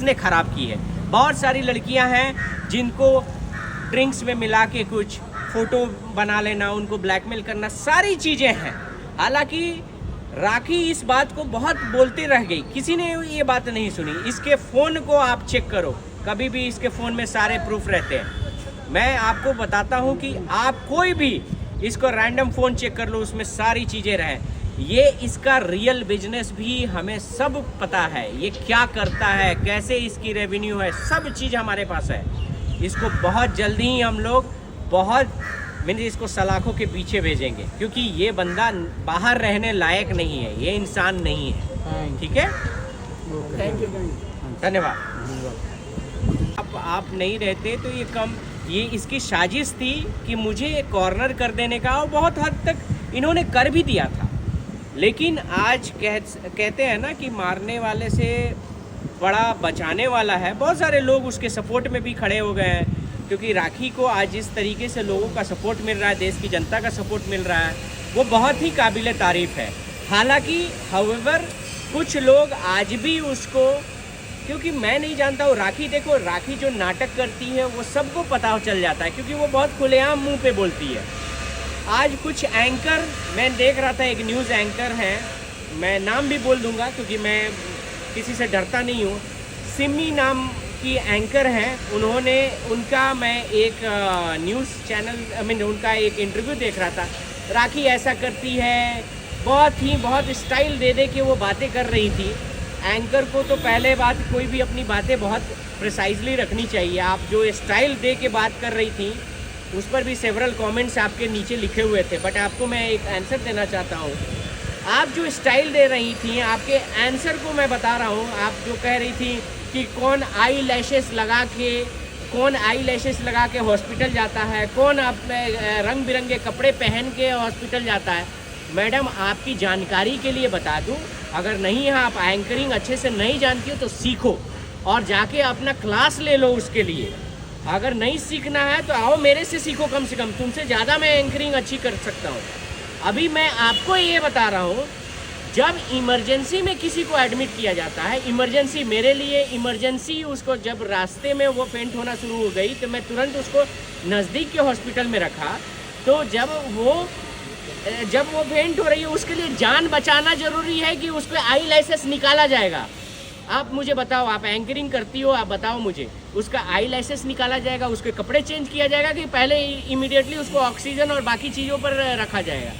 इसने ख़राब की है। बहुत सारी लड़कियां हैं जिनको ड्रिंक्स में मिला के कुछ फ़ोटो बना लेना, उनको ब्लैकमेल करना, सारी चीज़ें हैं। हालांकि राखी इस बात को बहुत बोलती रह गई, किसी ने ये बात नहीं सुनी। इसके फ़ोन को आप चेक करो, कभी भी इसके फ़ोन में सारे प्रूफ रहते हैं। मैं आपको बताता हूँ कि आप कोई भी इसको रैंडम फ़ोन चेक कर लो, उसमें सारी चीज़ें रहें। ये इसका रियल बिजनेस भी हमें सब पता है, ये क्या करता है, कैसे इसकी रेवेन्यू है, सब चीज़ हमारे पास है। इसको बहुत जल्दी ही हम लोग मैंने इसको सलाखों के पीछे भेजेंगे, क्योंकि ये बंदा बाहर रहने लायक नहीं है, ये इंसान नहीं है। ठीक है, थैंक यू। धन्यवाद। अब आप नहीं रहते तो ये इसकी साजिश थी कि मुझे कॉर्नर कर देने का, और बहुत हद तक इन्होंने कर भी दिया था। लेकिन आज कहते हैं ना कि मारने वाले से बड़ा बचाने वाला है। बहुत सारे लोग उसके सपोर्ट में भी खड़े हो गए हैं, क्योंकि राखी को आज इस तरीके से लोगों का सपोर्ट मिल रहा है, देश की जनता का सपोर्ट मिल रहा है, वो बहुत ही काबिल तारीफ़ है। हालांकि हाउएवर कुछ लोग आज भी उसको, क्योंकि मैं नहीं जानता हूँ, राखी देखो, राखी जो नाटक करती है वो सबको पता चल जाता है, क्योंकि वो बहुत खुलेआम मुंह पे बोलती है। आज कुछ एंकर मैं देख रहा था, एक न्यूज़ एंकर हैं, मैं नाम भी बोल दूंगा क्योंकि मैं किसी से डरता नहीं हूँ, सिमी नाम की एंकर हैं। उनका मैं एक न्यूज़ चैनल उनका एक इंटरव्यू देख रहा था। राखी ऐसा करती है, बहुत स्टाइल दे के वो बातें कर रही थी। एंकर को तो पहले बात, कोई भी अपनी बातें बहुत प्रिसाइजली रखनी चाहिए। आप जो स्टाइल दे के बात कर रही थी, उस पर भी सेवरल कमेंट्स आपके नीचे लिखे हुए थे, बट आपको मैं एक आंसर देना चाहता हूँ। आप जो स्टाइल दे रही थी, आपके आंसर को मैं बता रहा हूँ। आप जो कह रही थी कि कौन आई लैशेस लगा के हॉस्पिटल जाता है, कौन रंग बिरंगे कपड़े पहन के हॉस्पिटल जाता है। मैडम, आपकी जानकारी के लिए बता दूं, अगर नहीं है, आप एंकरिंग अच्छे से नहीं जानती हो तो सीखो और जाके अपना क्लास ले लो उसके लिए। अगर नहीं सीखना है तो आओ मेरे से सीखो, कम से कम तुमसे ज़्यादा मैं एंकरिंग अच्छी कर सकता हूँ। अभी मैं आपको ये बता रहा हूँ, जब इमरजेंसी में किसी को एडमिट किया जाता है, इमरजेंसी मेरे लिए इमरजेंसी, उसको जब रास्ते में वो फेंट होना शुरू हो गई तो मैं तुरंत उसको नज़दीक के हॉस्पिटल में रखा। तो जब वो फेंट हो रही है, उसके लिए जान बचाना ज़रूरी है कि उसको आई लाइसेंस निकाला जाएगा। आप मुझे बताओ, आप एंकरिंग करती हो, आप बताओ मुझे, उसका आई लाइसेंस निकाला जाएगा, उसके कपड़े चेंज किया जाएगा कि पहले इमीडिएटली उसको ऑक्सीजन और बाकी चीज़ों पर रखा जाएगा,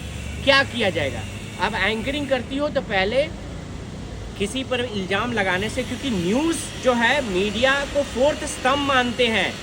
क्या किया जाएगा? अब एंकरिंग करती हो तो पहले किसी पर इल्ज़ाम लगाने से, क्योंकि न्यूज़ जो है मीडिया को फोर्थ स्तंभ मानते हैं,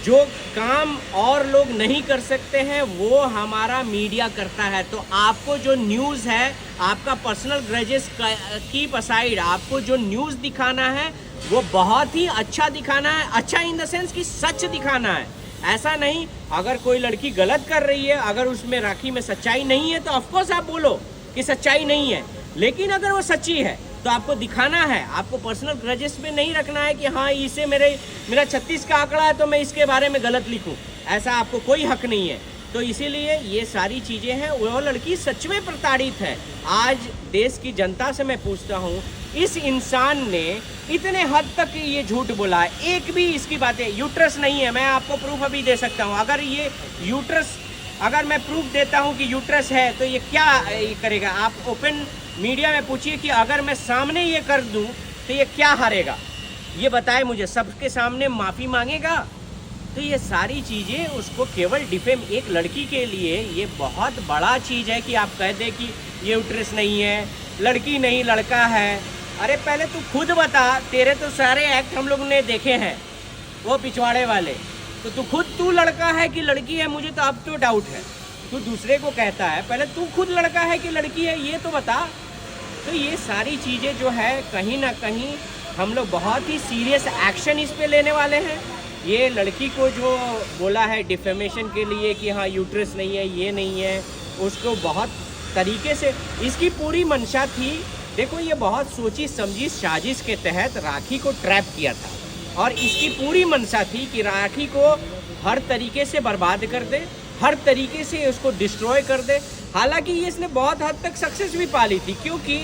जो काम और लोग नहीं कर सकते हैं वो हमारा मीडिया करता है। तो आपको जो न्यूज़ है, आपका पर्सनल ग्रजेस कीप असाइड, आपको जो न्यूज़ दिखाना है वो बहुत ही अच्छा दिखाना है। अच्छा इन द सेंस कि सच दिखाना है। ऐसा नहीं, अगर कोई लड़की गलत कर रही है, अगर उसमें राखी में सच्चाई नहीं है तो ऑफकोर्स आप बोलो कि सच्चाई नहीं है, लेकिन अगर वो सच्ची है तो आपको दिखाना है। आपको पर्सनल ग्रजेस में नहीं रखना है कि हाँ इसे मेरा 36 का आंकड़ा है तो मैं इसके बारे में गलत लिखूं, ऐसा आपको कोई हक नहीं है। तो इसीलिए ये सारी चीज़ें हैं। वो लड़की सच में प्रताड़ित है। आज देश की जनता से मैं पूछता हूँ, इस इंसान ने इतने हद तक ये झूठ बोला है, एक भी इसकी बातें, यूट्रस नहीं है, मैं आपको प्रूफ अभी दे सकता हूँ। अगर ये यूट्रस, अगर मैं प्रूफ देता हूँ कि यूट्रस है तो ये क्या करेगा? आप ओपन मीडिया में पूछिए कि अगर मैं सामने ये कर दूं तो ये क्या हारेगा, ये बताए मुझे। सबके सामने माफ़ी मांगेगा? तो ये सारी चीज़ें उसको केवल डिफेम, एक लड़की के लिए ये बहुत बड़ा चीज़ है कि आप कह दें कि ये यूट्रस नहीं है, लड़की नहीं लड़का है। अरे पहले तू खुद बता, तेरे तो सारे एक्ट हम लोग ने देखे हैं वो पिछवाड़े वाले, तो तू लड़का है कि लड़की है? मुझे तो अब तो डाउट है। तू दूसरे को कहता है, पहले तू खुद लड़का है कि लड़की है, ये तो बता। तो ये सारी चीज़ें जो है कहीं ना कहीं हम लोग बहुत ही सीरियस एक्शन इस पे लेने वाले हैं। ये लड़की को जो बोला है डिफेमेशन के लिए कि हाँ यूट्रस नहीं है, ये नहीं है, उसको बहुत तरीके से इसकी पूरी मंशा थी। देखो, ये बहुत सोची समझी साजिश के तहत राखी को ट्रैप किया था, और इसकी पूरी मंशा थी कि राखी को हर तरीके से बर्बाद कर दे, हर तरीके से उसको डिस्ट्रॉय कर दे। हालांकि ये इसने बहुत हद तक सक्सेस भी पा ली थी, क्योंकि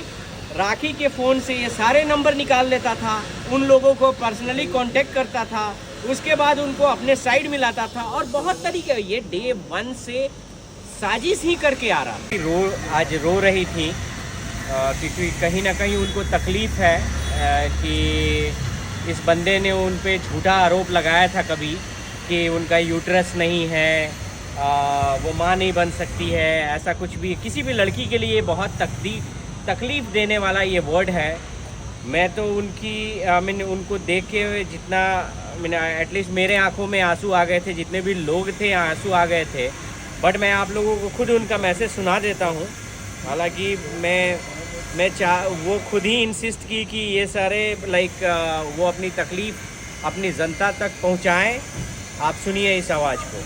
राखी के फ़ोन से ये सारे नंबर निकाल लेता था, उन लोगों को पर्सनली कांटेक्ट करता था, उसके बाद उनको अपने साइड मिलाता था और बहुत तरीके, ये डे 1 से साजिश ही करके आ रहा। आज रो रही थी क्योंकि कहीं ना कहीं उनको तकलीफ़ है कि इस बंदे ने उन पे झूठा आरोप लगाया था कभी कि उनका यूट्रस नहीं है, वो माँ नहीं बन सकती है, ऐसा कुछ भी। किसी भी लड़की के लिए बहुत तकलीफ़ देने वाला ये वर्ड है। मैं तो मैंने उनको देख के जितना एटलीस्ट मेरे आंखों में आंसू आ गए थे, जितने भी लोग थे आंसू आ गए थे। बट मैं आप लोगों को खुद उनका मैसेज सुना देता हूँ। हालांकि वो खुद ही इंसिस्ट की कि ये सारे वो अपनी तकलीफ़ अपनी जनता तक पहुँचाएँ। आप सुनिए इस आवाज़ को।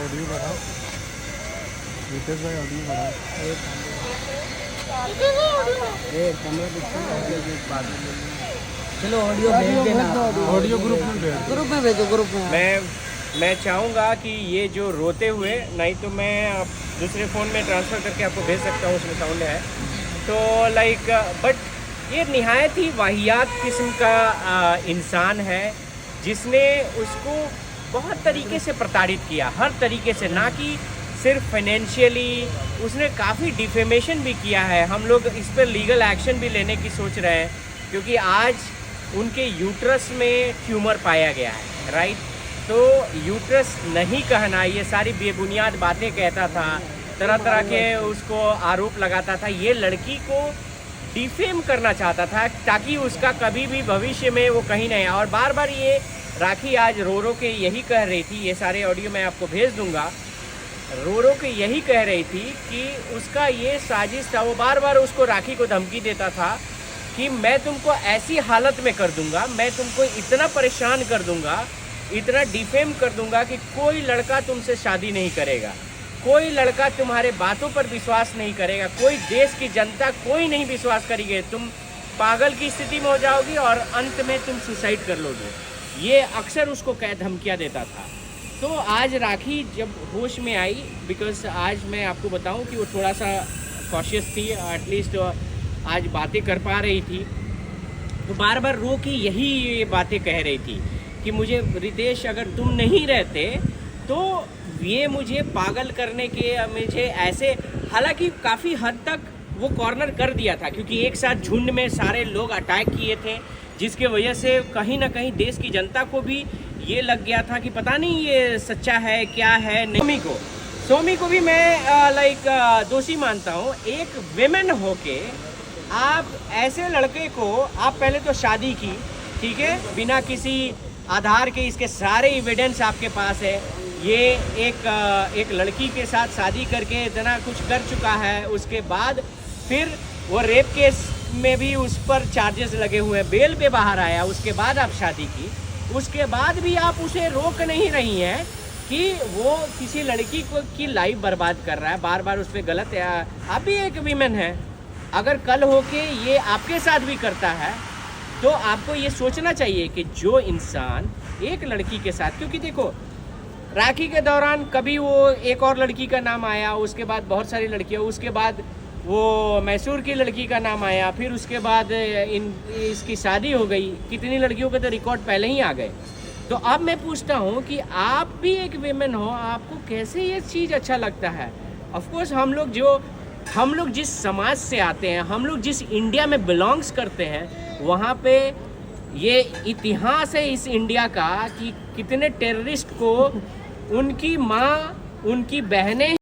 ऑडियो बढ़ाओ, रितेश भाई ऑडियो बढ़ाओ। चलो ऑडियो भेज देना, ऑडियो ग्रुप में भेजो, ग्रुप में। मैं चाहूँगा कि ये जो रोते हुए, नहीं तो मैं दूसरे फ़ोन में ट्रांसफ़र करके आपको भेज सकता हूँ, उसमें साउंड है तो बट ये निहायत ही वाहियात किस्म का इंसान है जिसने उसको बहुत तरीके से प्रताड़ित किया, हर तरीके से, ना कि सिर्फ फाइनेंशियली। उसने काफ़ी डिफेमेशन भी किया है। हम लोग इस पर लीगल एक्शन भी लेने की सोच रहे हैं क्योंकि आज उनके यूट्रस में ट्यूमर पाया गया है, राइट। तो यूट्रस नहीं कहना, ये सारी बेबुनियाद बातें कहता था, तरह तरह के उसको आरोप लगाता था, ये लड़की को डिफेम करना चाहता था ताकि उसका कभी भी भविष्य में वो कहीं नहीं। और बार बार ये राखी आज रो रो के यही कह रही थी, ये सारे ऑडियो मैं आपको भेज दूंगा, रो रो के यही कह रही थी कि उसका ये साजिश था। वो बार बार उसको राखी को धमकी देता था कि मैं तुमको ऐसी हालत में कर दूंगा, मैं तुमको इतना परेशान कर दूंगा, इतना डिफेम कर दूंगा कि कोई लड़का तुमसे शादी नहीं करेगा, कोई लड़का तुम्हारे बातों पर विश्वास नहीं करेगा, कोई देश की जनता कोई नहीं विश्वास करेगी, तुम पागल की स्थिति में हो जाओगी और अंत में तुम सुसाइड कर लोगे। ये अक्सर उसको धमकियाँ देता था। तो आज राखी जब होश में आई, बिकॉज आज मैं आपको बताऊं कि वो थोड़ा सा कॉशियस थी, एटलीस्ट आज बातें कर पा रही थी, तो बार बार रो के यही बातें कह रही थी कि मुझे रितेश, अगर तुम नहीं रहते तो ये मुझे पागल करने के, मुझे ऐसे, हालांकि काफ़ी हद तक वो कॉर्नर कर दिया था क्योंकि एक साथ झुंड में सारे लोग अटैक किए थे, जिसके वजह से कहीं ना कहीं देश की जनता को भी ये लग गया था कि पता नहीं ये सच्चा है क्या है। सोमी को भी मैं दोषी मानता हूँ। एक विमेन होके आप ऐसे लड़के को, आप पहले तो शादी की, ठीक है, बिना किसी आधार के, इसके सारे एविडेंस आपके पास है, ये एक लड़की के साथ शादी करके इतना कुछ कर चुका है, उसके बाद फिर वो रेप केस में भी उस पर चार्जेस लगे हुए हैं, बेल पे बाहर आया, उसके बाद आप शादी की, उसके बाद भी आप उसे रोक नहीं रही हैं कि वो किसी लड़की को की लाइफ बर्बाद कर रहा है, बार बार उस पर गलत है। आप भी एक वीमेन है, अगर कल होके ये आपके साथ भी करता है तो आपको ये सोचना चाहिए कि जो इंसान एक लड़की के साथ, क्योंकि देखो राखी के दौरान कभी वो एक और लड़की का नाम आया, उसके बाद बहुत सारी लड़कियाँ, उसके बाद वो मैसूर की लड़की का नाम आया, फिर उसके बाद इसकी शादी हो गई, कितनी लड़कियों के तो रिकॉर्ड पहले ही आ गए। तो अब मैं पूछता हूँ कि आप भी एक वीमेन हो, आपको कैसे ये चीज़ अच्छा लगता है? ऑफकोर्स हम लोग जिस समाज से आते हैं, हम लोग जिस इंडिया में बिलोंग्स करते हैं, वहाँ पे ये इतिहास है इस इंडिया का कि कितने टेररिस्ट को उनकी माँ, उनकी बहनें